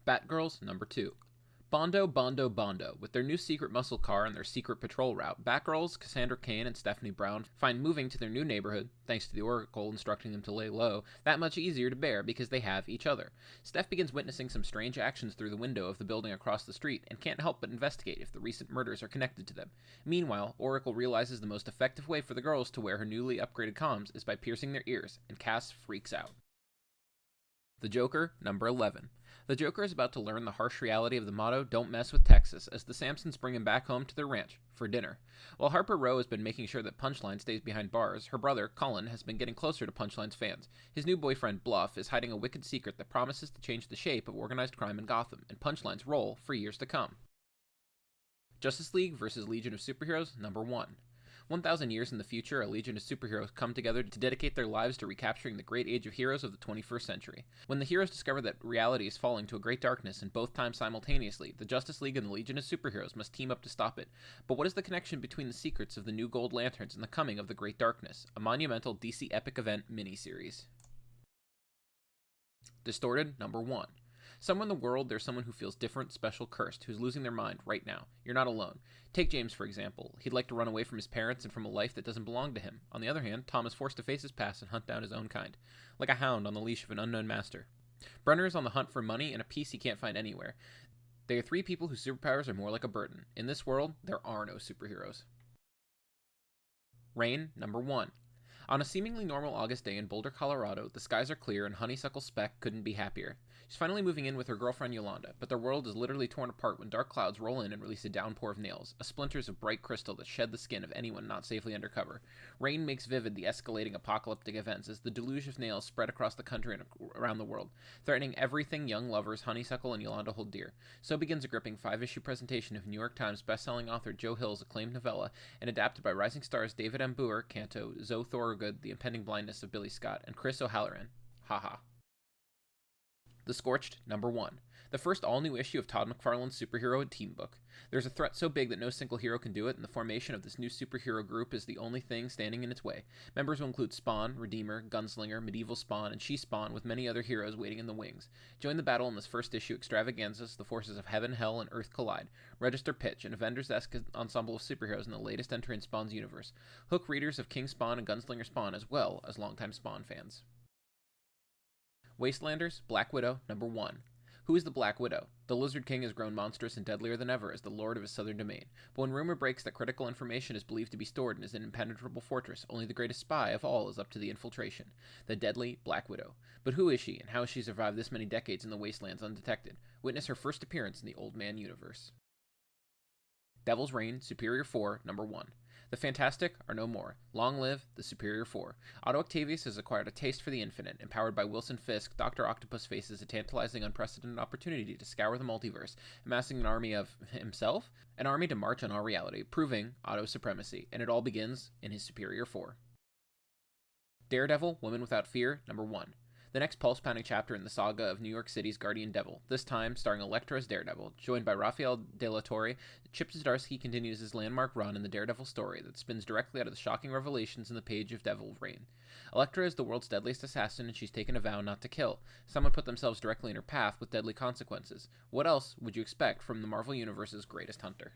Batgirls number 2. Bondo, Bondo, Bondo. With their new secret muscle car and their secret patrol route, Batgirls, Cassandra Cain, and Stephanie Brown find moving to their new neighborhood, thanks to the Oracle instructing them to lay low, that much easier to bear because they have each other. Steph begins witnessing some strange actions through the window of the building across the street and can't help but investigate if the recent murders are connected to them. Meanwhile, Oracle realizes the most effective way for the girls to wear her newly upgraded comms is by piercing their ears, and Cass freaks out. The Joker, number 11. The Joker is about to learn the harsh reality of the motto, "Don't mess with Texas," as the Sampsons bring him back home to their ranch for dinner. While Harper Row has been making sure that Punchline stays behind bars, her brother, Cullen, has been getting closer to Punchline's fans. His new boyfriend, Bluff, is hiding a wicked secret that promises to change the shape of organized crime in Gotham, and Punchline's role for years to come. Justice League vs. Legion of Superheroes, number 1. 1,000 years in the future, a legion of superheroes come together to dedicate their lives to recapturing the great age of heroes of the 21st century. When the heroes discover that reality is falling to a great darkness in both times simultaneously, the Justice League and the Legion of Superheroes must team up to stop it. But what is the connection between the secrets of the new Gold Lanterns and the coming of the Great Darkness? A monumental DC Epic Event miniseries. Distorted, number 1. Somewhere in the world, there's someone who feels different, special, cursed, who's losing their mind right now. You're not alone. Take James, for example. He'd like to run away from his parents and from a life that doesn't belong to him. On the other hand, Tom is forced to face his past and hunt down his own kind, like a hound on the leash of an unknown master. Brenner is on the hunt for money and a peace he can't find anywhere. They are three people whose superpowers are more like a burden. In this world, there are no superheroes. Rain, number 1. On a seemingly normal August day in Boulder, Colorado, the skies are clear and Honeysuckle Speck couldn't be happier. She's finally moving in with her girlfriend Yolanda, but their world is literally torn apart when dark clouds roll in and release a downpour of nails, splinters of bright crystal that shed the skin of anyone not safely undercover. Rain makes vivid the escalating apocalyptic events as the deluge of nails spread across the country and around the world, threatening everything young lovers Honeysuckle and Yolanda hold dear. So begins a gripping 5-issue presentation of New York Times bestselling author Joe Hill's acclaimed novella, and adapted by rising stars David M. Booher, Canto, Zoe Thorogood, The Impending Blindness of Billy Scott, and Chris O'Halloran. Haha. The Scorched, number 1. The first all-new issue of Todd McFarlane's superhero team book. There's a threat so big that no single hero can do it, and the formation of this new superhero group is the only thing standing in its way. Members will include Spawn, Redeemer, Gunslinger, Medieval Spawn, and She-Spawn, with many other heroes waiting in the wings. Join the battle in this first issue extravaganza as the forces of Heaven, Hell, and Earth collide. Register Pitch, an Avengers-esque ensemble of superheroes in the latest entry in Spawn's universe. Hook readers of King Spawn and Gunslinger Spawn, as well as longtime Spawn fans. Wastelanders, Black Widow, number 1. Who is the Black Widow? The Lizard King has grown monstrous and deadlier than ever as the lord of his southern domain. But when rumor breaks that critical information is believed to be stored in his impenetrable fortress, only the greatest spy of all is up to the infiltration. The deadly Black Widow. But who is she, and how has she survived this many decades in the wastelands undetected? Witness her first appearance in the Old Man universe. Devil's Reign, Superior 4, number 1. The Fantastic are no more. Long live the Superior Four. Otto Octavius has acquired a taste for the infinite. Empowered by Wilson Fisk, Dr. Octopus faces a tantalizing, unprecedented opportunity to scour the multiverse, amassing an army of himself? An army to march on our reality, proving Otto's supremacy. And it all begins in his Superior Four. Daredevil, Woman Without Fear, number 1. The next pulse-pounding chapter in the saga of New York City's Guardian Devil, this time starring Elektra as Daredevil. Joined by Raphael De La Torre, Chip Zdarsky continues his landmark run in the Daredevil story that spins directly out of the shocking revelations in the page of Devil's Reign. Elektra is the world's deadliest assassin, and she's taken a vow not to kill. Someone put themselves directly in her path with deadly consequences. What else would you expect from the Marvel Universe's greatest hunter?